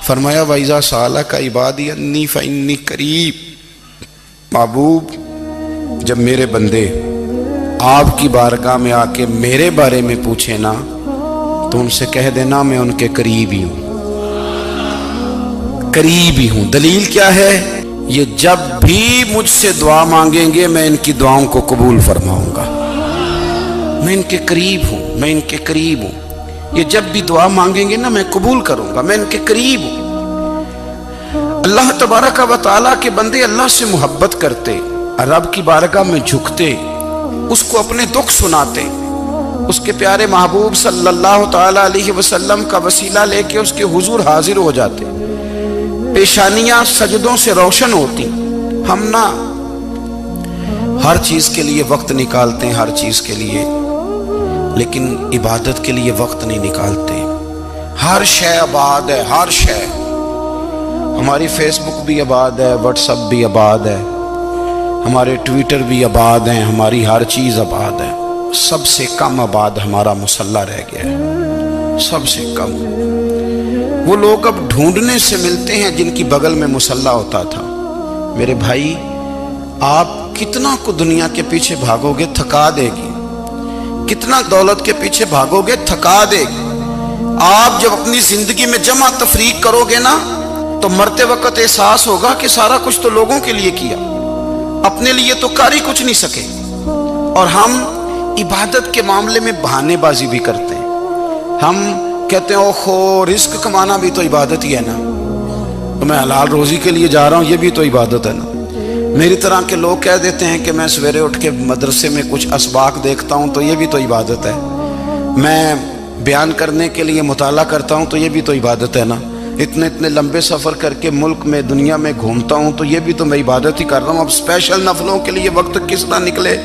فرمایا وَإِذَا سَأَلَكَ عِبَادِي أَنِّي فَإِنِّي قَرِيب، محبوب جب میرے بندے آپ کی بارگاہ میں آ کے میرے بارے میں پوچھیں نا تو ان سے کہہ دینا میں ان کے قریب ہی ہوں، قریب ہی ہوں۔ دلیل کیا ہے؟ یہ جب بھی مجھ سے دعا مانگیں گے میں ان کی دعاؤں کو قبول فرماؤں گا، میں ان کے قریب ہوں، میں ان کے قریب ہوں۔ یہ جب بھی دعا مانگیں گے نا میں قبول کروں گا، میں ان کے قریب ہوں۔ اللہ تبارک و تعالیٰ کے بندے اللہ سے محبت کرتے، رب کی بارگاہ میں جھکتے، اس کو اپنے دکھ سناتے، اس کے پیارے محبوب صلی اللہ تعالیٰ علیہ وسلم کا وسیلہ لے کے اس کے حضور حاضر ہو جاتے، پیشانیاں سجدوں سے روشن ہوتی۔ ہم نا ہر چیز کے لیے وقت نکالتے ہیں، ہر چیز کے لیے، لیکن عبادت کے لیے وقت نہیں نکالتے۔ ہر شے آباد ہے، ہر شے، ہماری فیس بک بھی آباد ہے، واٹس ایپ بھی آباد ہے، ہمارے ٹویٹر بھی آباد ہیں، ہماری ہر چیز آباد ہے۔ سب سے کم آباد ہمارا مصلی رہ گیا ہے، سب سے کم۔ وہ لوگ اب ڈھونڈنے سے ملتے ہیں جن کی بغل میں مصلی ہوتا تھا۔ میرے بھائی آپ کتنا کو دنیا کے پیچھے بھاگو گے تھکا دے گی، کتنا دولت کے پیچھے بھاگو گے تھکا دے گی۔ آپ جب اپنی زندگی میں جمع تفریق کرو گے نا تو مرتے وقت احساس ہوگا کہ سارا کچھ تو لوگوں کے لیے کیا، اپنے لیے تو کر ہی کچھ نہیں سکے۔ اور ہم عبادت کے معاملے میں بہانے بازی بھی کرتے ہیں۔ ہم کہتے ہیں اوہو رزق کمانا بھی تو عبادت ہی ہے نا، تو میں حلال روزی کے لیے جا رہا ہوں، یہ بھی تو عبادت ہے نا۔ میری طرح کے لوگ کہہ دیتے ہیں کہ میں سویرے اٹھ کے مدرسے میں کچھ اسباق دیکھتا ہوں تو یہ بھی تو عبادت ہے، میں بیان کرنے کے لیے مطالعہ کرتا ہوں تو یہ بھی تو عبادت ہے نا، اتنے لمبے سفر کر کے ملک میں دنیا میں گھومتا ہوں تو یہ بھی تو میں عبادت ہی کر رہا ہوں۔ اب اسپیشل نفلوں کے لیے وقت کس طرح نکلے،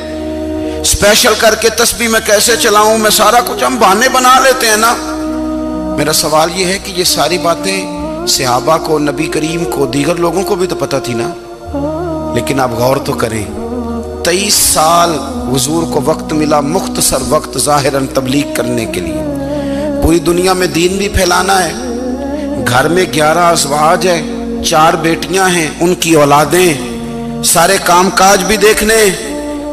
اسپیشل کر کے تسبیح میں کیسے چلاؤں، میں سارا کچھ ہم بہانے بنا لیتے ہیں نا۔ میرا سوال یہ ہے کہ یہ ساری باتیں صحابہ کو، نبی کریم کو، دیگر لوگوں کو بھی تو پتہ تھی نا، لیکن آپ غور تو کریں 23 سال حضور کو وقت ملا، مختصر وقت ظاہراً تبلیغ کرنے کے لیے، پوری دنیا میں دین بھی پھیلانا ہے۔ گھر میں 11 ازواج ہیں، 4 بیٹیاں ہیں، ان کی اولادیں، سارے کام کاج بھی دیکھنے،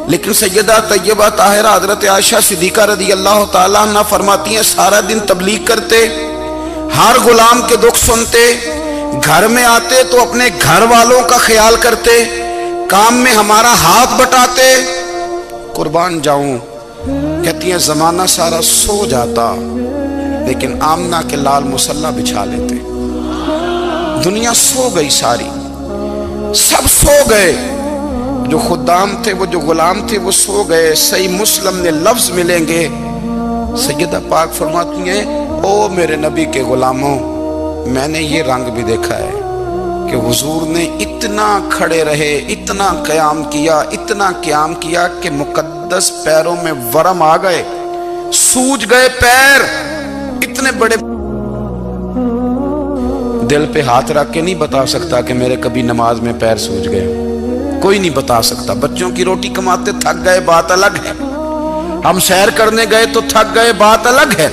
لیکن سیدہ طیبہ طاہرہ حضرت عائشہ صدیقہ رضی اللہ تعالیٰ عنہ فرماتی ہیں سارا دن تبلیغ کرتے، ہر غلام کے دکھ سنتے، گھر میں آتے تو اپنے گھر والوں کا خیال کرتے، کام میں ہمارا ہاتھ بٹاتے۔ قربان جاؤں، کہتی ہیں زمانہ سارا سو جاتا لیکن آمنہ کے لال مصلی بچھا لیتے۔ دنیا سو گئی، ساری سب سو گئے، جو خدام تھے، وہ جو غلام تھے وہ سو گئے۔ صحیح مسلم میں لفظ ملیں گے، سیدہ پاک فرماتی ہیں او میرے نبی کے غلاموں، میں نے یہ رنگ بھی دیکھا ہے کہ حضور نے اتنا کھڑے رہے، اتنا قیام کیا، اتنا قیام کیا کہ مقدس پیروں میں ورم آ گئے، سوج گئے پیر، اتنے بڑے۔ دل پہ ہاتھ رکھ کے نہیں بتا سکتا کہ میرے کبھی نماز میں پیر سوج گئے، کوئی نہیں بتا سکتا۔ بچوں کی روٹی کماتے تھک گئے بات الگ ہے، ہم سیر کرنے گئے تو تھک گئے بات الگ ہے،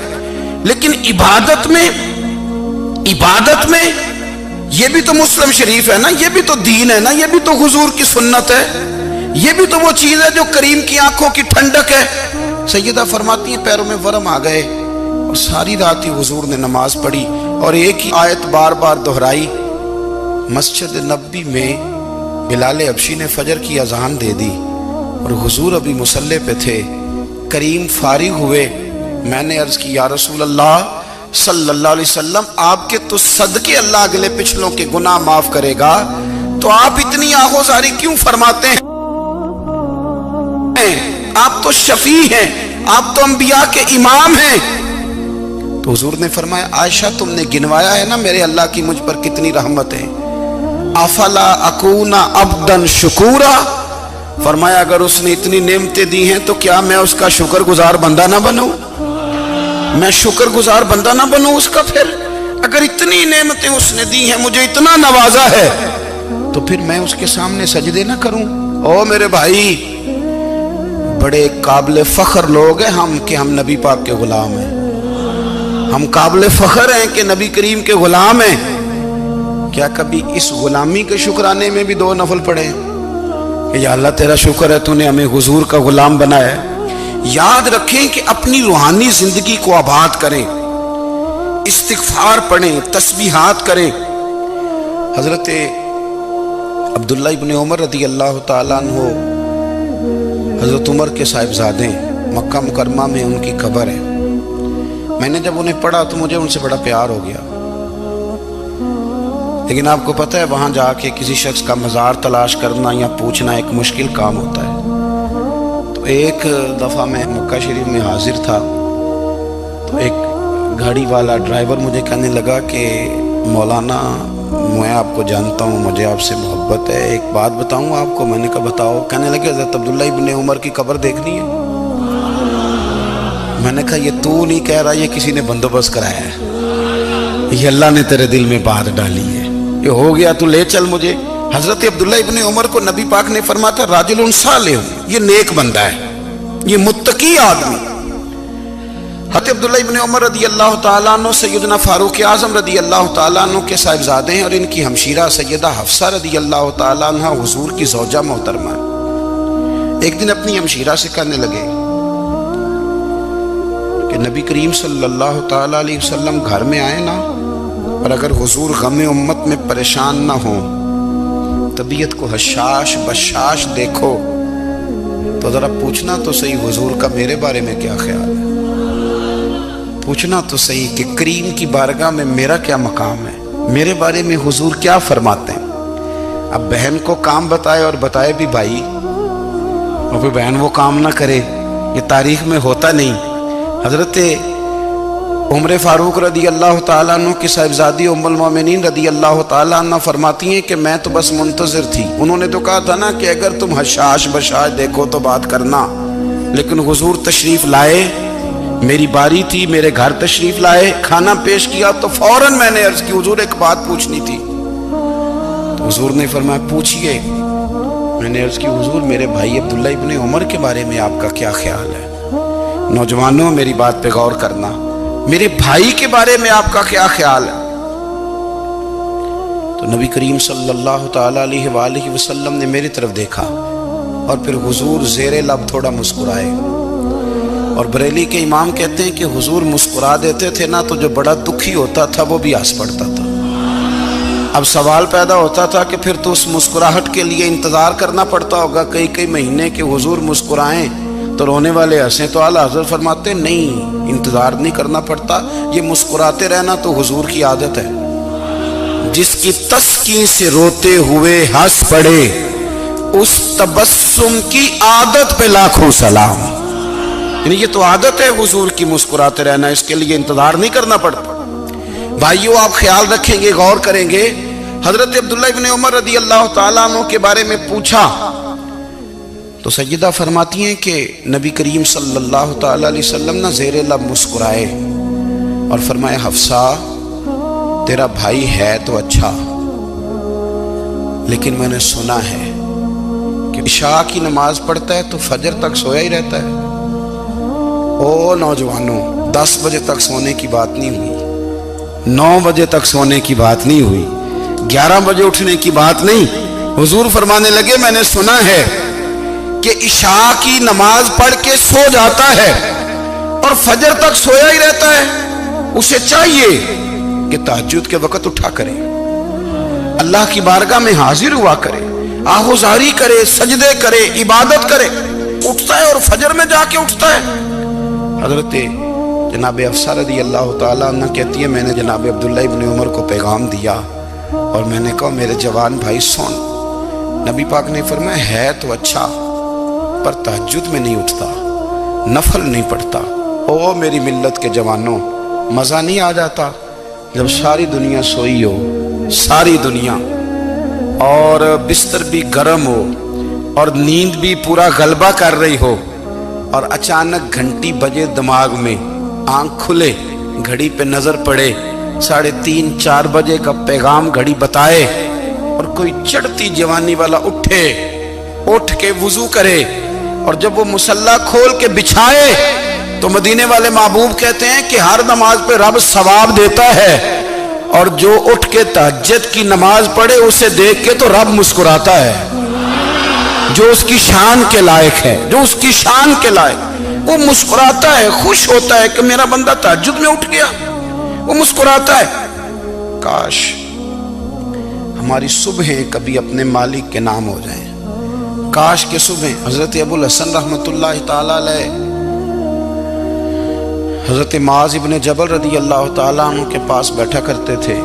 لیکن عبادت میں یہ بھی تو مسلم شریف ہے نا، یہ بھی تو دین ہے نا، یہ بھی تو حضور کی سنت ہے، یہ بھی تو وہ چیز ہے جو کریم کی آنکھوں کی ٹھنڈک ہے۔ سیدہ فرماتی ہیں پیروں میں ورم آ گئے، اور ساری رات ہی حضور نے نماز پڑھی اور ایک ہی آیت بار بار دہرائی۔ مسجد نبوی میں بلال حبشی نے فجر کی اذان دے دی اور حضور ابھی مصلی پہ تھے، کریم فارغ ہوئے۔ میں نے عرض کی یا رسول اللہ صلی اللہ علیہ وسلم، آپ کے تو صدقے اللہ اگلے پچھلوں کے گناہ معاف کرے گا، تو آپ اتنی آہوزاری کیوں فرماتے ہیں؟ آپ تو شفیع ہیں، آپ تو انبیاء کے امام ہیں۔ تو حضور نے فرمایا عائشہ تم نے گنوایا ہے نا میرے اللہ کی مجھ پر کتنی رحمت ہے، افلا اکون عبدا شکورا، فرمایا اگر اس نے اتنی نعمتیں دی ہیں تو کیا میں اس کا شکر گزار بندہ نہ بنوں، میں شکر گزار بندہ نہ بنوں اس کا؟ پھر اگر اتنی نعمتیں اس نے دی ہیں، مجھے اتنا نوازا ہے، تو پھر میں اس کے سامنے سجدے نہ کروں؟ او میرے بھائی، بڑے قابل فخر لوگ ہیں ہم کہ ہم نبی پاک کے غلام ہیں، ہم قابل فخر ہیں کہ نبی کریم کے غلام ہیں، کیا کبھی اس غلامی کے شکرانے میں بھی 2 نفل پڑھے کہ یا اللہ تیرا شکر ہے تو نے ہمیں حضور کا غلام بنایا ہے؟ یاد رکھیں کہ اپنی روحانی زندگی کو آباد کریں، استغفار پڑھیں، تسبیحات کریں۔ حضرت عبداللہ ابن عمر رضی اللہ تعالیٰ عنہ حضرت عمر کے صاحبزادے، مکہ مکرمہ میں ان کی قبر ہے۔ میں نے جب انہیں پڑھا تو مجھے ان سے بڑا پیار ہو گیا، لیکن آپ کو پتہ ہے وہاں جا کے کسی شخص کا مزار تلاش کرنا یا پوچھنا ایک مشکل کام ہوتا ہے۔ تو ایک دفعہ میں مکہ شریف میں حاضر تھا، تو ایک گاڑی والا ڈرائیور مجھے کہنے لگا کہ مولانا میں آپ کو جانتا ہوں، مجھے آپ سے محبت ہے، ایک بات بتاؤں آپ کو؟ میں نے کہا بتاؤ۔ کہنے لگے حضرت عبداللہ ابن عمر کی قبر دیکھنی ہے۔ میں نے کہا یہ تو نہیں کہہ رہا، یہ کسی نے بندوبست کرایا ہے، یہ اللہ نے تیرے دل میں بات ڈالی ہے، یہ ہو گیا تو لے چل مجھے۔ حضرت عبداللہ ابن عمر کو نبی پاک نے فرمایا تھا راجل صالح، یہ نیک بندہ ہے، یہ متقی آدمی۔ حضرت عبداللہ ابن عمر رضی اللہ تعالیٰ عنہ سیدنا فاروق اعظم رضی اللہ تعالیٰ عنہ کے صاحبزادے ہیں، اور ان کی ہمشیرہ سیدہ حفصہ رضی اللہ تعالیٰ عنہ حضور کی زوجہ محترمہ۔ ایک دن اپنی ہمشیرہ سے کہنے لگے کہ نبی کریم صلی اللہ تعالیٰ علیہ وسلم گھر میں آئے نا، اور اگر حضور غم امت میں پریشان نہ ہوں، طبیعت کو حشاش بشاش دیکھو، تو ذرا پوچھنا تو صحیح حضور کا میرے بارے میں کیا خیال ہے، پوچھنا تو صحیح کہ کریم کی بارگاہ میں میرا کیا مقام ہے، میرے بارے میں حضور کیا فرماتے ہیں۔ اب بہن کو کام بتائے، اور بتائے بھی بھائی، اور پھر بہن وہ کام نہ کرے، یہ تاریخ میں ہوتا نہیں۔ حضرت عمر فاروق رضی اللہ تعالیٰ عنہ کی صاحبزادی ام المومنین رضی اللہ تعالیٰ عنہ فرماتی ہیں کہ میں تو بس منتظر تھی، انہوں نے تو کہا تھا نا کہ اگر تم حشاش بشاش دیکھو تو بات کرنا، لیکن حضور تشریف لائے، میری باری تھی، میرے گھر تشریف لائے، کھانا پیش کیا تو فوراً میں نے عرض کی حضور ایک بات پوچھنی تھی۔ تو حضور نے فرمایا پوچھئے۔ میں نے عرض کی حضور میرے بھائی عبداللہ ابن عمر کے بارے میں آپ کا کیا خیال ہے؟ نوجوانوں میری بات پہ غور کرنا، میرے بھائی کے بارے میں آپ کا کیا خیال ہے؟ تو نبی کریم صلی اللہ تعالیٰ علیہ وآلہ وسلم نے میری طرف دیکھا، اور پھر حضور زیر لب تھوڑا مسکرائے، اور بریلی کے امام کہتے ہیں کہ حضور مسکرا دیتے تھے نا تو جو بڑا دکھی ہوتا تھا وہ بھی ہنس پڑتا تھا۔ اب سوال پیدا ہوتا تھا کہ پھر تو اس مسکراہٹ کے لیے انتظار کرنا پڑتا ہوگا کئی مہینے کہ حضور مسکرائیں تو رونے والے ہنسیں، تو اعلیٰ حضرت فرماتے نہیں، انتظار نہیں کرنا پڑتا، یہ مسکراتے رہنا تو حضور کی عادت ہے۔ جس کی تسکین سے روتے ہوئے ہنس پڑے، اس تبسم کی عادت پہ لاکھوں سلام۔ یعنی یہ تو عادت ہے حضور کی مسکراتے رہنا، اس کے لیے انتظار نہیں کرنا پڑتا۔ بھائیو آپ خیال رکھیں گے، غور کریں گے، حضرت عبداللہ ابن عمر رضی اللہ تعالیٰ عنہ کے بارے میں پوچھا تو سیدہ فرماتی ہیں کہ نبی کریم صلی اللہ تعالیٰ علیہ وسلم نہ زیر لب مسکرائے اور فرمایا حفصہ تیرا بھائی ہے تو اچھا، لیکن میں نے سنا ہے کہ عشاء کی نماز پڑھتا ہے تو فجر تک سویا ہی رہتا ہے۔ او نوجوانوں، 10 بجے تک سونے کی بات نہیں ہوئی، 9 بجے تک سونے کی بات نہیں ہوئی، 11 بجے اٹھنے کی بات نہیں۔ حضور فرمانے لگے میں نے سنا ہے کہ عشاء کی نماز پڑھ کے سو جاتا ہے اور فجر تک سویا ہی رہتا ہے، اسے چاہیے کہ تہجد کے وقت اٹھا کرے، اللہ کی بارگاہ میں حاضر ہوا کرے، آہوزاری کرے، سجدے کرے، عبادت کرے، اٹھتا ہے اور فجر میں جا کے اٹھتا ہے۔ حضرت جناب حفصہ رضی اللہ تعالیٰ عنہ کہتی ہے میں نے جناب عبداللہ ابن عمر کو پیغام دیا اور میں نے کہا میرے جوان بھائی سن، نبی پاک نے فرمایا ہے تو اچھا پر تہجد میں نہیں اٹھتا، نفل نہیں پڑھتا۔ او میری ملت کے جوانوں، مزہ نہیں آ جاتا جب ساری دنیا سوئی ہو، ساری دنیا، اور بستر بھی گرم ہو اور نیند بھی پورا غلبہ کر رہی ہو، اور اچانک گھنٹی بجے دماغ میں، آنکھ کھلے، گھڑی پہ نظر پڑے، 3:30 4 بجے کا پیغام گھڑی بتائے، اور کوئی چڑھتی جوانی والا اٹھ کے وضو کرے، اور جب وہ مصلی کھول کے بچھائے تو مدینے والے محبوب کہتے ہیں کہ ہر نماز پہ رب ثواب دیتا ہے، اور جو اٹھ کے تہجد کی نماز پڑھے اسے دیکھ کے تو رب مسکراتا ہے، جو اس کی شان کے لائق ہے، جو اس کی شان کے لائق، وہ مسکراتا ہے، خوش ہوتا ہے کہ میرا بندہ تہجد میں اٹھ گیا، وہ مسکراتا ہے۔ کاش ہماری صبحیں کبھی اپنے مالک کے نام ہو جائیں، کاش کے صبح۔ حضرت ابو الحسن رحمۃ اللہ تعالیٰ علیہ حضرت معاذ ابن جبل رضی اللہ تعالیٰ عنہ کے پاس بیٹھا کرتے تھے،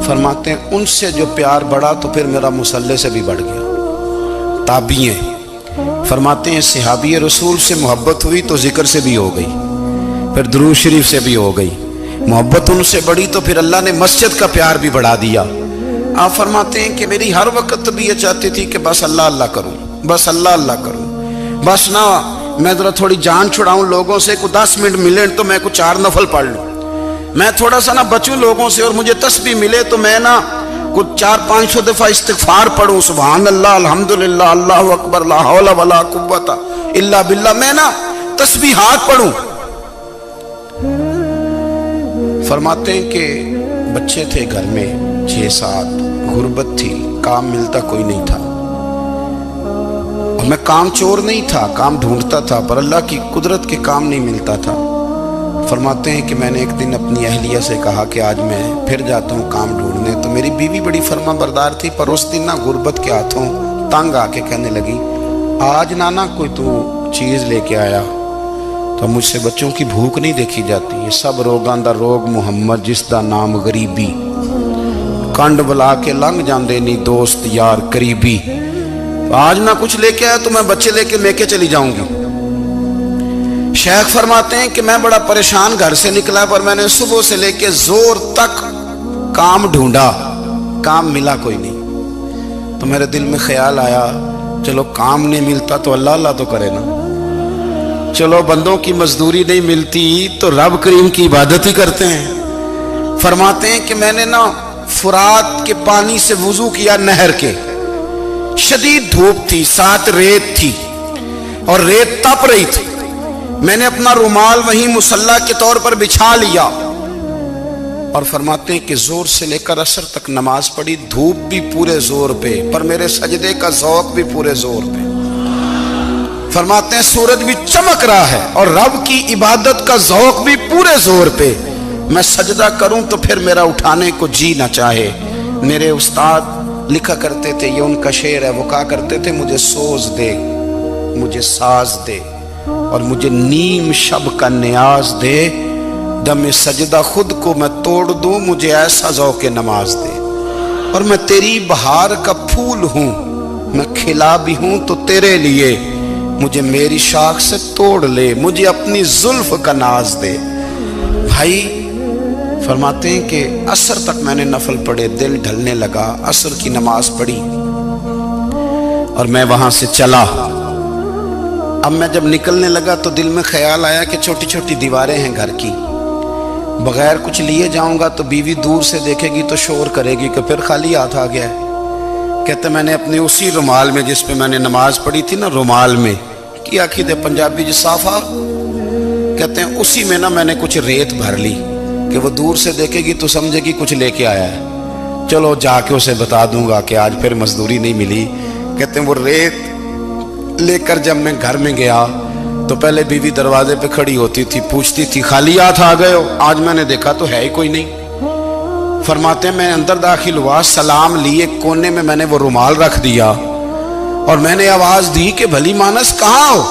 فرماتے ہیں ان سے جو پیار بڑھا تو پھر میرا مصلی سے بھی بڑھ گیا۔ تابعی ہیں، فرماتے ہیں صحابی رسول سے محبت ہوئی تو ذکر سے بھی ہو گئی، پھر درود شریف سے بھی ہو گئی، محبت ان سے بڑھی تو پھر اللہ نے مسجد کا پیار بھی بڑھا دیا۔ آپ فرماتے ہیں کہ میری ہر وقت بھی یہ چاہتی تھی کہ بس اللہ اللہ کروں، بس اللہ اللہ کروں، بس نہ میں ذرا تھوڑی جان چھڑاؤں لوگوں سے، کوئی 10 منٹ ملے تو میں کوئی 4 نفل پڑھ لوں، میں تھوڑا سا نہ بچوں لوگوں سے، اور مجھے تسبیح ملے تو میں نہ کچھ 400-500 دفعہ استغفار پڑھوں، سبحان اللہ، الحمدللہ، اللہ اکبر، لا حول ولا قوت الا باللہ، میں نہ تسبیحات پڑھوں۔ فرماتے ہیں کہ بچے تھے گھر میں 6-7، غربت تھی، کام ملتا کوئی نہیں تھا، اور میں کام چور نہیں تھا، کام ڈھونڈتا تھا، پر اللہ کی قدرت کے کام نہیں ملتا تھا۔ فرماتے ہیں کہ میں نے ایک دن اپنی اہلیہ سے کہا کہ آج میں پھر جاتا ہوں کام ڈھونڈنے، تو میری بیوی بڑی فرما بردار تھی، پر اس دن نہ غربت کے ہاتھوں تنگ آ کے کہنے لگی آج نانا کوئی تو چیز لے کے آیا، تو مجھ سے بچوں کی بھوک نہیں دیکھی جاتی، یہ سب روگاں دا روگ محمد جس دا نام غریبی، کنڈ بلا کے لنگ جاندے نہیں دوست یار قریبی، آج نہ کچھ لے کے آیا تو میں بچے لے کے چلی جاؤں گی۔ شیخ فرماتے ہیں کہ میں بڑا پریشان گھر سے نکلا، پر میں نے صبح سے لے کے زور تک کام ڈھونڈا، کام ملا کوئی نہیں، تو میرے دل میں خیال آیا چلو کام نہیں ملتا تو اللہ اللہ تو کرے نا، چلو بندوں کی مزدوری نہیں ملتی تو رب کریم کی عبادت ہی کرتے ہیں۔ فرماتے ہیں کہ میں نے نا فرات کے پانی سے وضو کیا، نہر کے، شدید دھوپ تھی، ساتھ ریت تھی اور ریت تپ رہی تھی، میں نے اپنا رومال وہیں مصلی کے طور پر بچھا لیا، اور فرماتے ہیں کہ زور سے لے کر عصر تک نماز پڑھی، دھوپ بھی پورے زور پہ، پر میرے سجدے کا ذوق بھی پورے زور پہ۔ فرماتے ہیں سورج بھی چمک رہا ہے اور رب کی عبادت کا ذوق بھی پورے زور پہ، میں سجدہ کروں تو پھر میرا اٹھانے کو جی نہ چاہے۔ میرے استاد لکھا کرتے تھے، یہ ان کا شعر ہے، وہ کہا کرتے تھے مجھے سوز دے، مجھے ساز دے، اور مجھے نیم شب کا نیاز دے، دم سجدہ خود کو میں توڑ دوں، مجھے ایسا ذوق نماز دے، اور میں تیری بہار کا پھول ہوں، میں کھلا بھی ہوں تو تیرے لیے، مجھے میری شاخ سے توڑ لے، مجھے اپنی زلف کا ناز دے۔ بھائی فرماتے ہیں کہ عصر تک میں نے نفل پڑھے، دل ڈھلنے لگا، عصر کی نماز پڑھی اور میں وہاں سے چلا۔ اب میں جب نکلنے لگا تو دل میں خیال آیا کہ چھوٹی چھوٹی دیواریں ہیں گھر کی، بغیر کچھ لیے جاؤں گا تو بیوی دور سے دیکھے گی تو شور کرے گی کہ پھر خالی ہاتھ آ گیا ہے۔ کہتے میں نے اپنے اسی رومال میں جس پہ میں نے نماز پڑھی تھی نا، رومال میں کی آخی دے پنجابی جسافہ کہتے ہیں، اسی میں نا میں نے کچھ ریت بھر لی کہ وہ دور سے دیکھے گی تو سمجھے گی کچھ لے کے آیا ہے، چلو جا کے اسے بتا دوں گا کہ آج پھر مزدوری نہیں ملی۔ کہتے ہیں وہ ریت لے کر جب میں گھر میں گیا تو پہلے بیوی دروازے پہ کھڑی ہوتی تھی، پوچھتی تھی خالی ہاتھ آ گئے ہو؟ آج میں نے دیکھا تو ہے ہی کوئی نہیں۔ فرماتے ہیں میں اندر داخل ہوا، سلام لیے، کونے میں میں نے وہ رومال رکھ دیا اور میں نے آواز دی کہ بھلی مانس کہاں ہو؟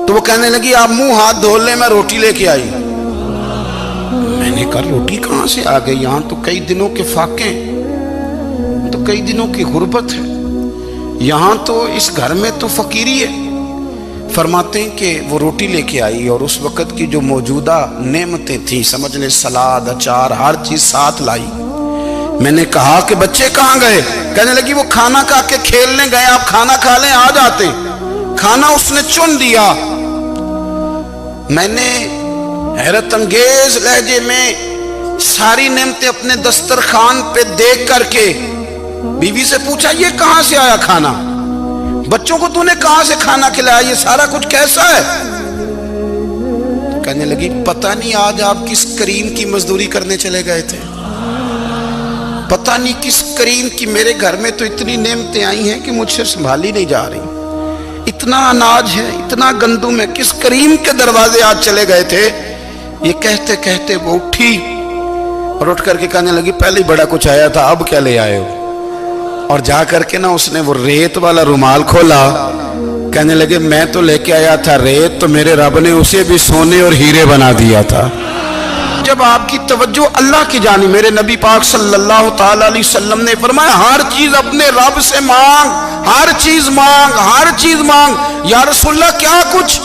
تو وہ کہنے لگی آپ منہ ہاتھ دھو لیں، میں روٹی لے کے آئی۔ میں نے کہا روٹی کہاں سے آ گئی؟ یہاں تو کئی دنوں کے فاقے، تو کئی دنوں کی غربت ہے، یہاں تو اس گھر میں تو فقیری ہے۔ فرماتے ہیں کہ وہ روٹی لے کے آئی اور اس وقت کی جو موجودہ نعمتیں تھیں، سمجھ لیں سلاد، اچار، ہر چیز ساتھ لائی۔ میں نے کہا کہ بچے کہاں گئے؟ کہنے لگی وہ کھانا کھا کے کھیلنے گئے، آپ کھانا کھا لیں آ جاتے۔ کھانا اس نے چن دیا۔ میں نے حیرت انگیز لہجے میں ساری نعمتیں اپنے دسترخوان پہ دیکھ کر کے بیوی سے پوچھا یہ کہاں سے آیا کھانا؟ بچوں کو تو نے کہاں سے کھانا کھلایا؟ یہ سارا کچھ کیسا ہے؟ کہنے لگی پتہ نہیں آج آپ کس کریم کی مزدوری کرنے چلے گئے تھے، پتہ نہیں کس کریم کی، میرے گھر میں تو اتنی نعمتیں آئی ہیں کہ مجھ سے سنبھالی نہیں جا رہی، اتنا اناج ہے، اتنا گندم ہے، کس کریم کے دروازے آج چلے گئے تھے؟ یہ کہتے کہتے وہ اٹھی اور اٹھ کر کے کہنے لگی پہلے بڑا کچھ آیا تھا، اب کیا لے آئے ہو؟ اور جا کر کے نا اس نے وہ ریت والا رومال کھولا، کہنے لگے میں تو لے کے آیا تھا ریت، تو میرے رب نے اسے بھی سونے اور ہیرے بنا دیا تھا۔ جب آپ کی توجہ اللہ کی جانب، میرے نبی پاک صلی اللہ تعالی علیہ وسلم نے فرمایا ہر چیز اپنے رب سے مانگ، ہر چیز مانگ، ہر چیز مانگ۔ یا رسول اللہ کیا کچھ؟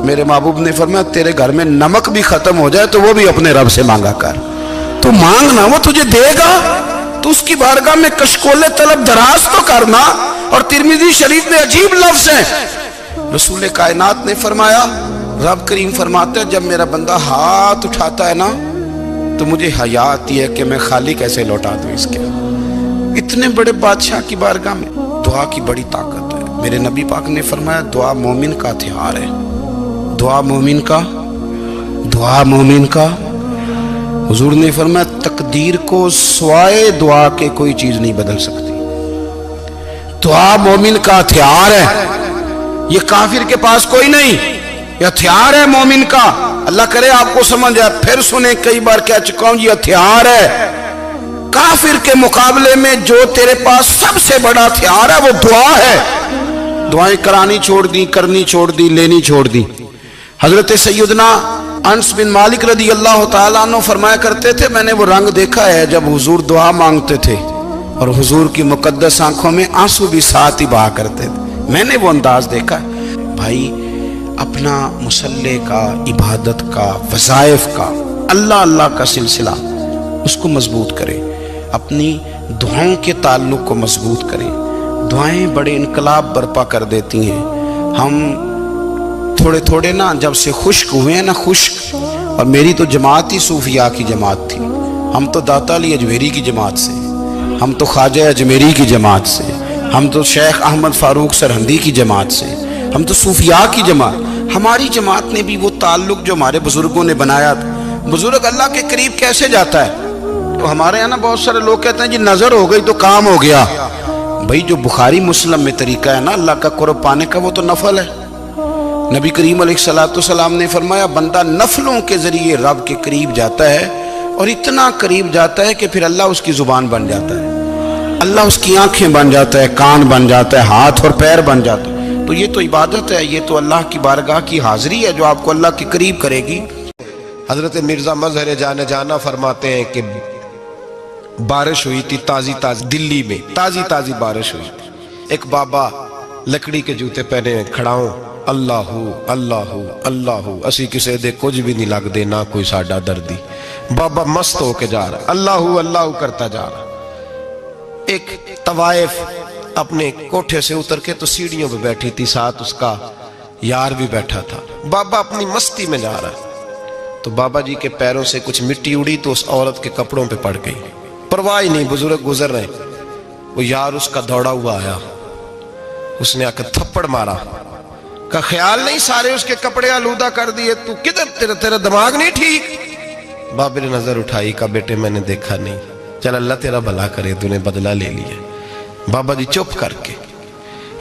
میرے محبوب نے فرمایا تیرے گھر میں نمک بھی ختم ہو جائے تو وہ بھی اپنے رب سے مانگا کر، تو مانگنا وہ تجھے دے گا، تو اس کی بارگاہ میں کشکول طلب دراز تو کرنا۔ اور ترمذی شریف میں عجیب لفظ ہے، رسول کائنات نے فرمایا، رب کریم فرماتا ہے جب میرا بندہ ہاتھ اٹھاتا ہے نا تو مجھے حیا آتی ہے کہ میں خالی کیسے لوٹا دوں اس کے۔ اتنے بڑے بادشاہ کی بارگاہ میں دعا کی بڑی طاقت ہے۔ میرے نبی پاک نے فرمایا دعا مومن کا ہتھیار ہے، دعا مومن کا، دعا مومن کا۔ حضور نے فرمایا تقدیر کو سوائے دعا کے کوئی چیز نہیں بدل سکتی، دعا مومن کا ہتھیار ہے، یہ کافر کے پاس کوئی نہیں، یہ ہتھیار ہے مومن کا۔ اللہ کرے آپ کو سمجھ آئے، پھر سنیں، کئی بار کہہ چکا ہوں یہ ہتھیار ہے۔ کافر کے مقابلے میں جو تیرے پاس سب سے بڑا ہتھیار ہے وہ دعا ہے۔ دعائیں کرانی چھوڑ دی، کرنی چھوڑ دی، لینی چھوڑ دی۔ حضرت سیدنا انس بن مالک رضی اللہ تعالیٰ عنہ فرمایا کرتے تھے میں نے وہ رنگ دیکھا ہے جب حضور دعا مانگتے تھے اور حضور کی مقدس آنکھوں میں آنسو بھی ساتھ ہی بہا کرتے تھے، میں نے وہ انداز دیکھا ہے۔ بھائی اپنا مصلی کا، عبادت کا، وظائف کا، اللہ اللہ کا سلسلہ اس کو مضبوط کریں، اپنی دعاؤں کے تعلق کو مضبوط کریں۔ دعائیں بڑے انقلاب برپا کر دیتی ہیں۔ ہم تھوڑے تھوڑے نا جب سے خشک ہوئے ہیں نا، خشک، اور میری تو جماعت ہی صوفیاء کی جماعت تھی، ہم تو داتا علی اجمیری کی جماعت سے، ہم تو خواجہ اجمیری کی جماعت سے، ہم تو شیخ احمد فاروق سرہندی کی جماعت سے، ہم تو صوفیاء کی جماعت۔ ہماری جماعت نے بھی وہ تعلق جو ہمارے بزرگوں نے بنایا تھا۔ بزرگ اللہ کے قریب کیسے جاتا ہے؟ تو ہمارے یہاں نا بہت سارے لوگ کہتے ہیں جی نظر ہو گئی تو کام ہو گیا۔ بھائی جو بخاری مسلم میں طریقہ ہے نا اللہ کا قرب پانے کا وہ تو نفل ہے۔ نبی کریم علیہ السلام نے فرمایا بندہ نفلوں کے ذریعے رب کے قریب جاتا ہے، اور اتنا قریب جاتا ہے کہ پھر اللہ اس کی زبان بن جاتا ہے، اللہ اس کی آنکھیں بن جاتا ہے، کان بن جاتا ہے، ہاتھ اور پیر بن جاتا ہے۔ تو یہ تو عبادت ہے، یہ تو اللہ کی بارگاہ کی حاضری ہے جو آپ کو اللہ کے قریب کرے گی۔ حضرت مرزا مظہر جانا فرماتے ہیں کہ بارش ہوئی تھی تازی دلی میں تازی بارش ہوئی تھی، ایک بابا لکڑی کے جوتے پہنے کھڑا ہوں، اللہ اللہ اللہ اسی کسے دے کچھ بھی نہیں لگ دے نہ کوئی ساڈا دردی۔ بابا مست ہو کے جا رہا، اللہ اللہ کرتا جا رہا۔ ایک طوائف اپنے کوٹھے سے اتر کے تو سیڑھیوں پہ بیٹھی تھی، ساتھ اس کا یار بھی بیٹھا تھا۔ بابا اپنی مستی میں جا رہا ہے تو بابا جی کے پیروں سے کچھ مٹی اڑی تو اس عورت کے کپڑوں پہ پڑ گئی، پرواہ نہیں، بزرگ گزر رہے، وہ یار اس کا دوڑا ہوا آیا، اس نے آ کر تھپڑ مارا، کا خیال نہیں سارے اس کے کپڑے آلودہ کر دیے، تو کدھر، تیرا دماغ نہیں ٹھیک؟ بابے نے نظر اٹھائی، کہا بیٹے میں نے دیکھا نہیں، چل اللہ تیرا بھلا کرے، تو نے بدلہ لے لیا۔ بابا جی چپ کر کے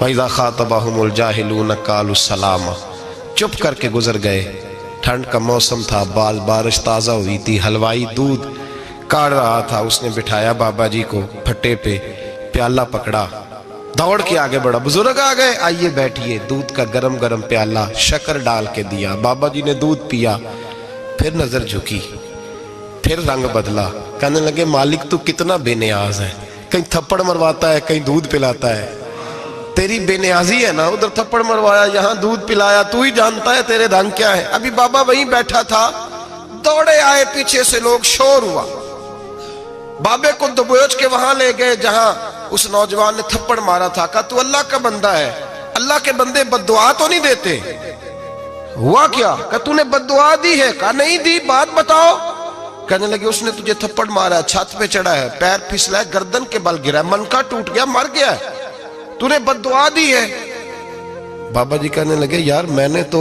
وَإِذَا خَاطَبَهُمُ الْجَاهِلُونَ قَالُوا السَّلَامَ، چپ کر کے گزر گئے۔ ٹھنڈ کا موسم تھا، بارش تازہ ہوئی تھی، حلوائی دودھ کاڑ رہا تھا، اس نے بٹھایا بابا جی کو پھٹے پہ، پیالہ پکڑا، دوڑ کے آگے بڑھا، بزرگ آ گئے، آئیے بیٹھیے، دودھ کا گرم پیالہ شکر ڈال کے دیا، بابا جی نے دودھ پیا، پھر نظر جھکی، پھر رنگ بدلا، کہنے لگے مالک تو کتنا بے نیاز ہے، کہیں تھپڑ مرواتا ہے، کہیں دودھ پلاتا ہے، تیری بے نیازی ہے نا، ادھر تھپڑ مروایا، یہاں دودھ پلایا، تو ہی جانتا ہے تیرے رنگ کیا ہے۔ ابھی بابا وہیں بیٹھا تھا، دوڑے آئے پیچھے سے لوگ، شور ہوا، بابے کو دبوچ کے وہاں لے گئے جہاں اس نوجوان نے تھپڑ مارا تھا، کہا تو اللہ کا بندہ ہے، اللہ کے بندے بد دعا تو نہیں دیتے؟ ہوا کیا؟ کہا تو نے بد دعا دی ہے؟ کہا نہیں دی، بات بتاؤ۔ کہنے لگے اس نے تجھے تھپڑ مارا، چھت پہ چڑھا ہے، پیر پھسلا ہے، گردن کے بل گرا ہے، منکا ٹوٹ گیا، مر گیا ہے، تو نے بد دعا دی ہے۔ بابا جی کہنے لگے یار میں نے تو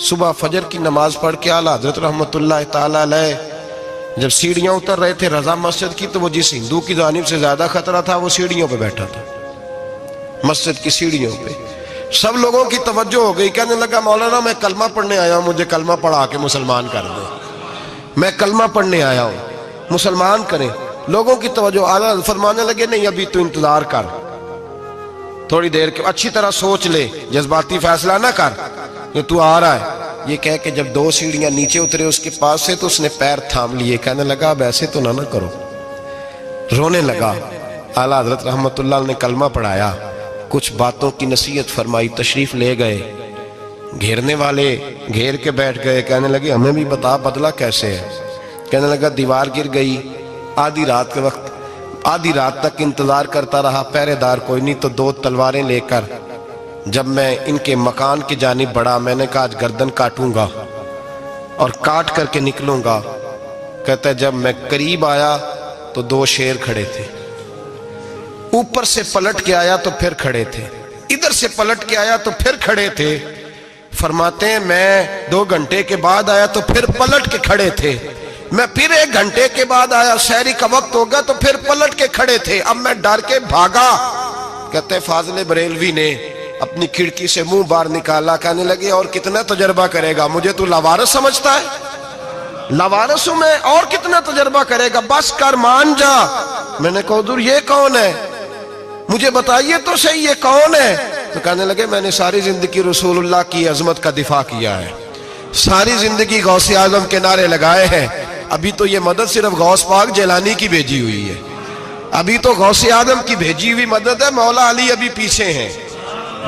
صبح فجر کی نماز پڑھ کے اعلیٰ حضرت رحمت اللہ تعالیٰ علیہ جب سیڑھیاں اتر رہے تھے رضا مسجد کی، تو وہ جس ہندو کی جانب سے زیادہ خطرہ تھا وہ سیڑھیوں پہ بیٹھا تھا، مسجد کی سیڑھیوں پہ۔ سب لوگوں کی توجہ ہو گئی، کہنے لگا مولانا میں کلمہ پڑھنے آیا ہوں، مجھے کلمہ پڑھا کے مسلمان کر دیں، میں کلمہ پڑھنے آیا ہوں، مسلمان کریں۔ لوگوں کی توجہ، اعلیٰ فرمانے لگے نہیں ابھی تو انتظار کر، تھوڑی دیر کے اچھی طرح سوچ لے، جذباتی فیصلہ نہ کر کہ تو آ رہا ہے۔ یہ کہہ کے جب 2 سیڑھیاں نیچے اترے اس کے پاس سے، تو اس نے پیر تھام لیے، کہنے لگا اب ایسے تو نہ کرو، رونے لگا۔ اعلیٰ حضرت رحمت اللہ نے کلمہ پڑھایا، کچھ باتوں کی نصیحت فرمائی، تشریف لے گئے۔ گھیرنے والے گھیر کے بیٹھ گئے، کہنے لگے ہمیں بھی بتا بدلہ کیسے ہے۔ کہنے لگا دیوار گر گئی، آدھی رات کے وقت، آدھی رات تک انتظار کرتا رہا، پہرے دار کوئی نہیں، تو 2 تلواریں لے کر جب میں ان کے مکان کی جانب بڑھا، میں نے کہا آج گردن کاٹوں گا اور کاٹ کر کے نکلوں گا۔ کہتا ہے جب میں قریب آیا تو 2 شیر کھڑے تھے، اوپر سے پلٹ کے آیا تو پھر کھڑے تھے، ادھر سے پلٹ کے آیا تو پھر کھڑے تھے۔ فرماتے ہیں میں 2 گھنٹے کے بعد آیا تو پھر پلٹ کے کھڑے تھے، میں پھر 1 گھنٹے کے بعد آیا، سحری کا وقت ہو گیا تو پھر پلٹ کے کھڑے تھے، اب میں ڈر کے بھاگا۔ کہتے ہیں فاضل بریلوی نے اپنی کھڑکی سے منہ باہر نکالا، کہنے لگے اور کتنا تجربہ کرے گا، مجھے تو لاوارث سمجھتا ہے، لاوارث ہوں میں، اور کتنا تجربہ کرے گا، بس کر مان جا۔ میں نے کہا حضور یہ کون ہے، مجھے بتائیے تو صحیح یہ کون ہے۔ تو کہنے لگے میں نے ساری زندگی رسول اللہ کی عظمت کا دفاع کیا ہے، ساری زندگی غوث اعظم کے نعرے لگائے ہیں، ابھی تو یہ مدد صرف غوث پاک جیلانی کی بھیجی ہوئی ہے، ابھی تو غوث اعظم کی بھیجی ہوئی مدد ہے، مولا علی ابھی پیچھے ہیں،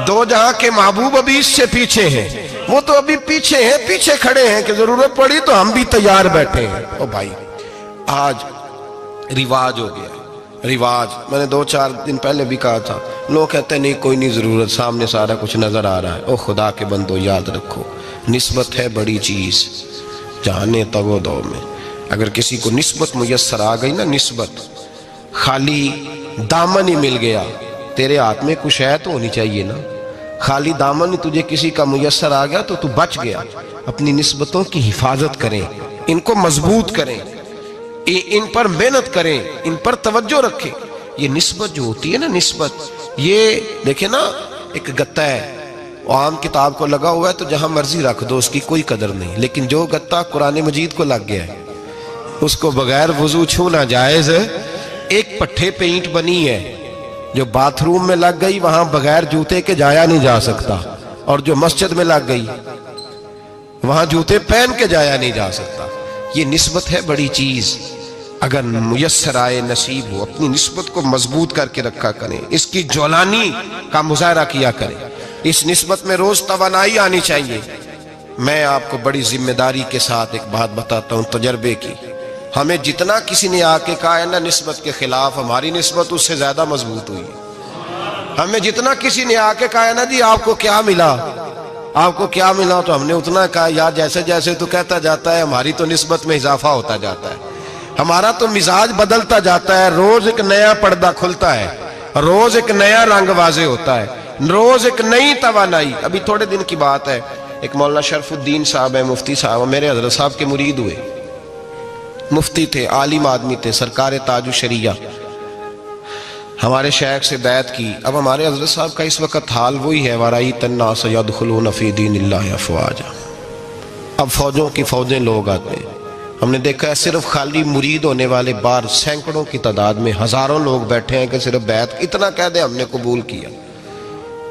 2 جہاں کے محبوب ابھی اس سے پیچھے ہیں، وہ تو ابھی پیچھے ہیں، پیچھے کھڑے ہیں کہ ضرورت پڑی تو ہم بھی تیار بیٹھے ہیں۔ او بھائی آج رواج ہو گیا، رواج، میں نے 2-4 دن پہلے بھی کہا تھا، لوگ کہتے ہیں نہیں کوئی نہیں ضرورت، سامنے سارا کچھ نظر آ رہا ہے۔ او خدا کے بندو یاد رکھو، نسبت ہے بڑی چیز، جانے تگو دو میں، اگر کسی کو نسبت میسر آ گئی نا، نسبت، خالی دامن ہی مل گیا، تیرے ہاتھ میں کچھ ہے تو ہونی چاہیے نا، خالی دامن ہی تجھے کسی کا میسر آ گیا تو بچ گیا۔ اپنی نسبتوں کی حفاظت کریں، ان کو مضبوط کریں، ان پر محنت کریں، ان پر توجہ رکھیں۔ یہ نسبت جو ہوتی ہے نا، نسبت، یہ دیکھیں نا، ایک گتا ہے وہ عام کتاب کو لگا ہوا ہے تو جہاں مرضی رکھ دو، اس کی کوئی قدر نہیں، لیکن جو گتا قرآن مجید کو لگ گیا ہے اس کو بغیر وضو چھونا جائز ہے۔ ایک پٹھے پہ اینٹ بنی ہے، جو باتھ روم میں لگ گئی وہاں بغیر جوتے کے جایا نہیں جا سکتا، اور جو مسجد میں لگ گئی وہاں جوتے پہن کے جایا نہیں جا سکتا۔ یہ نسبت ہے بڑی چیز، اگر میسر آئے نصیب ہو، اپنی نسبت کو مضبوط کر کے رکھا کریں، اس کی جولانی کا مظاہرہ کیا کریں، اس نسبت میں روز توانائی آنی چاہیے۔ میں آپ کو بڑی ذمہ داری کے ساتھ ایک بات بتاتا ہوں تجربے کی، ہمیں جتنا کسی نے آ کے کہا ہے نا نسبت کے خلاف، ہماری نسبت اس سے زیادہ مضبوط ہوئی ہے۔ ہمیں جتنا کسی نے آ کے کہا ہے نا جی آپ کو کیا ملا، آپ کو کیا ملا، تو ہم نے اتنا کہا یار جیسے جیسے تو کہتا جاتا ہے ہماری تو نسبت میں اضافہ ہوتا جاتا ہے، ہمارا تو مزاج بدلتا جاتا ہے، روز ایک نیا پردہ کھلتا ہے، روز ایک نیا رنگ واضح ہوتا ہے، روز ایک نئی توانائی۔ ابھی تھوڑے دن کی بات ہے، ایک مولانا شرف الدین صاحب ہے، مفتی صاحب، میرے حضرت صاحب کے مرید ہوئے، مفتی تھے، عالم آدمی تھے، سرکار تاج الشریعہ، ہمارے شیخ سے بیعت کی۔ اب ہمارے حضرت صاحب کا اس وقت حال وہی ہے، وَرَأَيْتَ النَّاسَ يَدْخُلُونَ فِي دِينِ اللَّهِ أَفْوَاجًا، اب فوجوں کی فوجیں لوگ آتے ہیں۔ ہم نے دیکھا ہے صرف خالی مرید ہونے والے بار سینکڑوں کی تعداد میں ہزاروں لوگ بیٹھے ہیں کہ صرف بیعت اتنا کہہ دیں ہم نے قبول کیا۔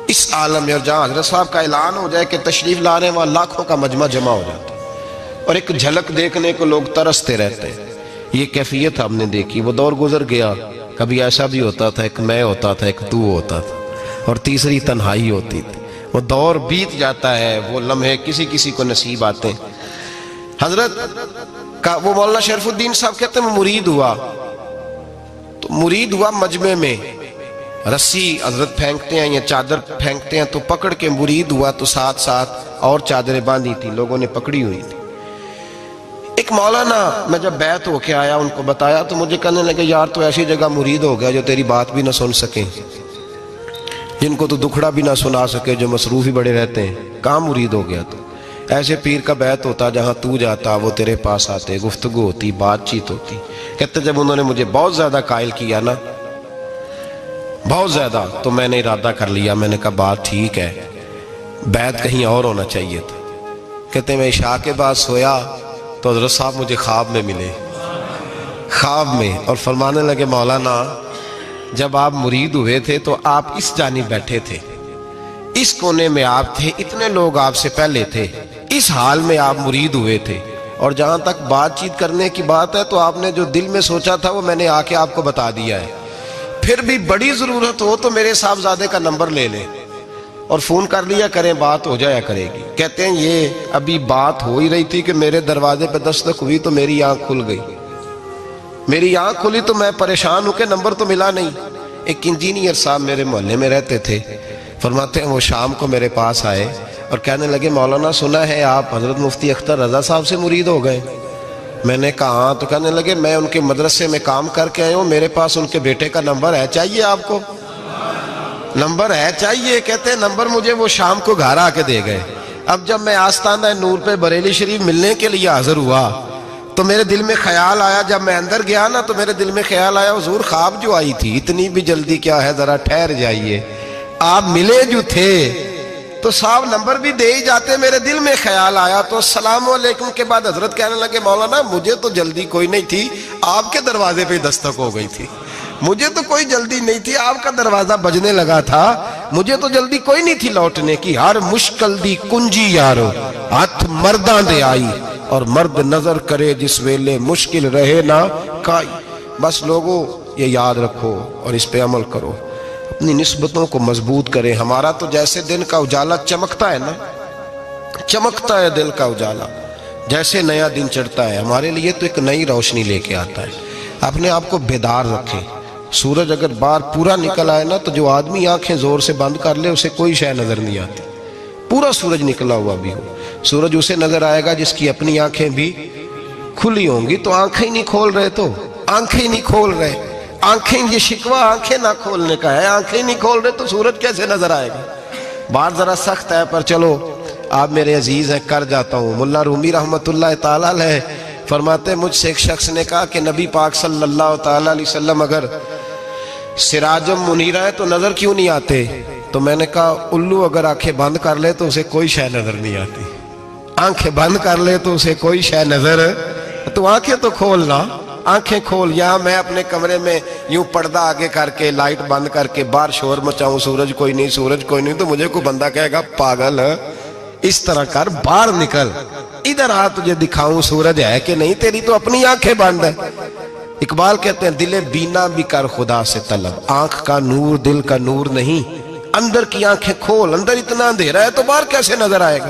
اس عالم میں جہاں حضرت صاحب کا اعلان ہو جائے کہ تشریف لا رہے ہیں، وہاں لاکھوں کا مجمع جمع ہو جاتا ہے، اور ایک جھلک دیکھنے کو لوگ ترستے رہتے ہیں۔ یہ کیفیت ہم نے دیکھی، وہ دور گزر گیا، کبھی ایسا بھی ہوتا تھا ایک میں ہوتا تھا، ایک تو ہوتا تھا، اور تیسری تنہائی ہوتی تھی۔ وہ دور بیت جاتا ہے، وہ لمحے کسی کسی کو نصیب آتے ہیں۔ حضرت کا وہ مولانا شرف الدین صاحب کہتے ہیں میں مرید ہوا، تو مرید ہوا مجمع میں، رسی حضرت پھینکتے ہیں یا چادر پھینکتے ہیں تو پکڑ کے مرید ہوا، تو ساتھ ساتھ اور چادریں باندھی تھی، لوگوں نے پکڑی ہوئی تھی۔ ایک مولانا میں جب بیعت ہو کے آیا ان کو بتایا تو مجھے کہنے لگے یار تو ایسی جگہ مرید ہو گیا جو تیری بات بھی نہ سن سکیں، جن کو تو دکھڑا بھی نہ سنا سکے، جو مصروف ہی بڑے رہتے ہیں، کہاں مرید ہو گیا تو؟ ایسے پیر کا بیت ہوتا جہاں تو جاتا وہ تیرے پاس آتے, گفتگو ہوتی, بات چیت ہوتی. کہتے جب انہوں نے مجھے بہت زیادہ قائل کیا نا, بہت زیادہ, تو میں نے ارادہ کر لیا, میں نے کہا بات ٹھیک ہے, بیت کہیں اور ہونا چاہیے تھا. کہتے میں عشاء کے بعد سویا تو حضرت صاحب مجھے خواب میں ملے, خواب میں, اور فرمانے لگے مولانا جب آپ مرید ہوئے تھے تو آپ اس جانب بیٹھے تھے, اس کونے میں آپ تھے, اتنے لوگ آپ سے پہلے تھے, اس حال میں آپ مرید ہوئے تھے, اور جہاں تک بات چیت کرنے کی بات ہے تو آپ نے جو دل میں سوچا تھا وہ میں نے آ کے آپ کو بتا دیا ہے. پھر بھی بڑی ضرورت ہو تو میرے صاحبزادے کا نمبر لے لیں اور فون کر لیا کریں, بات ہو جایا کرے گی. کہتے ہیں یہ ابھی بات ہو ہی رہی تھی کہ میرے دروازے پہ دستک ہوئی تو میری آنکھ کھل گئی, میری آنکھ کھلی تو میں پریشان ہوں کہ نمبر تو ملا نہیں. ایک انجینئر صاحب میرے محلے میں رہتے تھے, فرماتے ہیں وہ شام کو میرے پاس آئے اور کہنے لگے مولانا سنا ہے آپ حضرت مفتی اختر رضا صاحب سے مرید ہو گئے. میں نے کہا ہاں. تو کہنے لگے میں ان کے مدرسے میں کام کر کے آئے ہوں, میرے پاس ان کے بیٹے کا نمبر ہے, چاہیے آپ کو؟ نمبر ہے چاہیے. کہتے ہیں نمبر مجھے وہ شام کو گھر آ کے دے گئے. اب جب میں آستانہ نور پہ بریلی شریف ملنے کے لیے حاضر ہوا تو میرے دل میں خیال آیا, جب میں اندر گیا نا تو میرے دل میں خیال آیا حضور خواب جو آئی تھی اتنی بھی جلدی کیا ہے, ذرا ٹھہر جائیے, آپ ملے جو تھے تو صاحب نمبر بھی دے ہی جاتے. میرے دل میں خیال آیا تو السلام علیکم کے بعد حضرت کہنے لگے مولانا مجھے تو جلدی کوئی نہیں تھی, آپ کے دروازے پہ دستک ہو گئی تھی, مجھے تو کوئی جلدی نہیں تھی, آپ کا دروازہ بجنے لگا تھا, مجھے تو جلدی کوئی نہیں تھی لوٹنے کی. ہر مشکل دی کنجی یارو ہاتھ مرداں دے آئی, اور مرد نظر کرے جس ویلے مشکل رہے نہ کائی. بس لوگوں یہ یاد رکھو اور اس پہ عمل کرو, اپنی نسبتوں کو مضبوط کریں. ہمارا تو جیسے دن کا اجالا چمکتا ہے نا, چمکتا ہے دل کا اجالا, جیسے نیا دن چڑھتا ہے ہمارے لیے تو ایک نئی روشنی لے کے آتا ہے. اپنے آپ کو بیدار رکھیں. سورج اگر باہر پورا نکل آئے نا تو جو آدمی آنکھیں زور سے بند کر لے اسے کوئی شے نظر نہیں آتی. پورا سورج نکلا ہوا بھی ہو, سورج اسے نظر آئے گا جس کی اپنی آنکھیں بھی کھلی ہوں گی. تو آنکھیں نہیں کھول رہے, تو آنکھیں نہیں کھول رہے, آنکھیں, یہ شکوہ آنکھیں نہ کھولنے کا ہے, آنکھیں نہیں کھول رہے تو سورج کیسے نظر آئے گا. بات ذرا سخت ہے پر چلو آپ میرے عزیز ہیں, کر جاتا ہوں. ملا رومی رحمت اللہ تعالی علیہ فرماتے مجھ سے ایک شخص نے کہا کہ نبی پاک صلی اللہ تعالی علیہ وسلم اگر سراجم منیرہ ہے تو نظر کیوں نہیں آتے؟ تو میں نے کہا الو اگر آنکھیں بند کر لے تو اسے کوئی شے نظر نہیں آتی, آنکھیں بند کر لے تو اسے کوئی شے نظر, تو آنکھیں تو کھولنا, آنکھیں کھول. یہاں میں اپنے کمرے میں یوں پردہ آگے کر کے لائٹ بند کر کے باہر شور مچاؤں, سورج کوئی نہیں, سورج کوئی نہیں, تو مجھے کوئی بندہ کہے گا پاگل ہے, اس طرح کر, باہر نکل, ادھر آ تجھے دکھاؤں سورج ہے کہ نہیں, تیری تو اپنی آنکھیں بند ہے. اقبال کہتے ہیں دل بینا بھی کر خدا سے طلب, آنکھ کا نور دل کا نور نہیں, اندر کی آنکھیں کھول, اندر اتنا اندھیرا ہے تو باہر کیسے نظر آئے گا.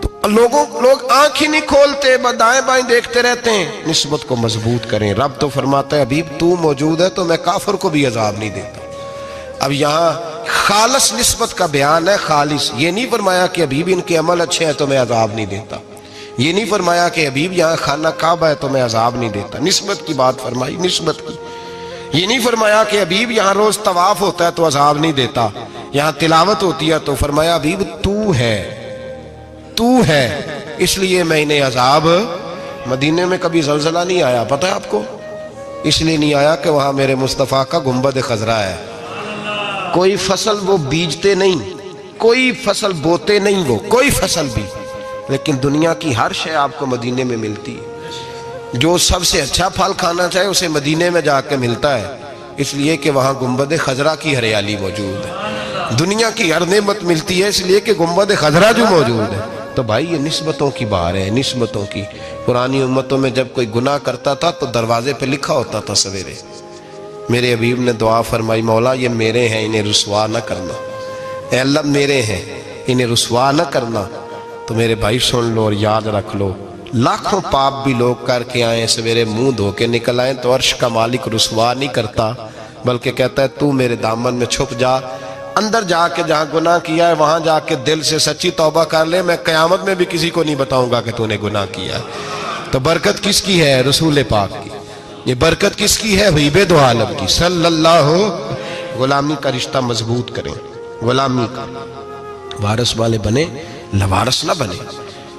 تو لوگ آنکھ ہی نہیں کھولتے, دائیں بائیں دیکھتے رہتے ہیں. نسبت کو مضبوط کریں. رب تو فرماتا ہے حبیب تو موجود ہے تو میں کافر کو بھی عذاب نہیں دیتا. اب یہاں خالص نسبت کا بیان ہے, خالص. یہ نہیں فرمایا کہ حبیب ان کے عمل اچھے ہیں تو میں عذاب نہیں دیتا, یہ نہیں فرمایا کہ حبیب یہاں خانہ کعبہ ہے تو میں عذاب نہیں دیتا. نسبت کی بات فرمائی, نسبت کی. یہ نہیں فرمایا کہ حبیب یہاں روز طواف ہوتا ہے تو عذاب نہیں دیتا, یہاں تلاوت ہوتی ہے تو فرمایا حبیب تو ہے, تو ہے, اس لیے میں انہیں عذاب. مدینے میں کبھی زلزلہ نہیں آیا, پتہ ہے آپ کو؟ اس لیے نہیں آیا کہ وہاں میرے مصطفیٰ کا گنبد خضرا ہے. کوئی فصل وہ بیجتے نہیں, کوئی فصل بوتے نہیں, وہ کوئی فصل بھی, لیکن دنیا کی ہر شے آپ کو مدینے میں ملتی ہے. جو سب سے اچھا پھل کھانا چاہے اسے مدینے میں جا کے ملتا ہے, اس لیے کہ وہاں گنبد خضرا کی ہریالی موجود ہے. دنیا کی ہر نعمت ملتی ہے اس لیے کہ گنبد خضرا جو موجود ہے. تو بھائی یہ نسبتوں کی بار ہے, نسبتوں کی. پرانی امتوں میں جب کوئی گناہ کرتا تھا تو دروازے پہ لکھا ہوتا تھا سویرے, میرے حبیب نے دعا فرمائی مولا یہ میرے ہیں انہیں رسوا نہ کرنا, اے اللہ میرے ہیں انہیں رسوا نہ کرنا. تو میرے بھائی سن لو اور یاد رکھ لو, لاکھوں پاپ بھی لوگ کر کے آئیں, سویرے منہ دھو کے نکل آئیں تو عرش کا مالک رسوا نہیں کرتا, بلکہ کہتا ہے تو میرے دامن میں چھپ جا, اندر جا کے جہاں گناہ کیا ہے وہاں جا کے دل سے سچی توبہ کر لے, میں قیامت میں بھی کسی کو نہیں بتاؤں گا کہ تو نے گناہ کیا ہے. تو برکت کس کی ہے؟ رسول پاک کی. یہ برکت کس کی ہے؟ حبیب دو عالم کی صلی اللہ. غلامی کا رشتہ مضبوط کریں, غلامی کا وارث والے بنے, لوارث نہ بنے.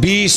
20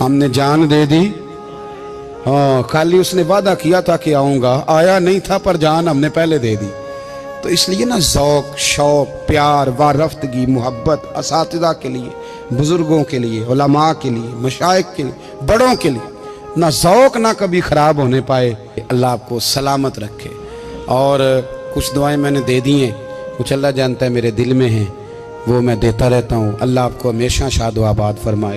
ہم نے جان دے دی، ہاں خالی اس نے وعدہ کیا تھا کہ آؤں گا، آیا نہیں تھا پر جان ہم نے پہلے دے دی۔ تو اس لیے نا ذوق، شوق، پیار، وارفتگی، محبت اساتذہ کے لیے، بزرگوں کے لیے، علماء کے لیے، مشائخ کے لیے، بڑوں کے لیے نہ ذوق نہ کبھی خراب ہونے پائے۔ اللہ آپ کو سلامت رکھے۔ اور کچھ دعائیں میں نے دے دی ہیں، کچھ اللہ جانتا ہے میرے دل میں ہیں، وہ میں دیتا رہتا ہوں۔ اللہ آپ کو ہمیشہ شاد و آباد فرمائے۔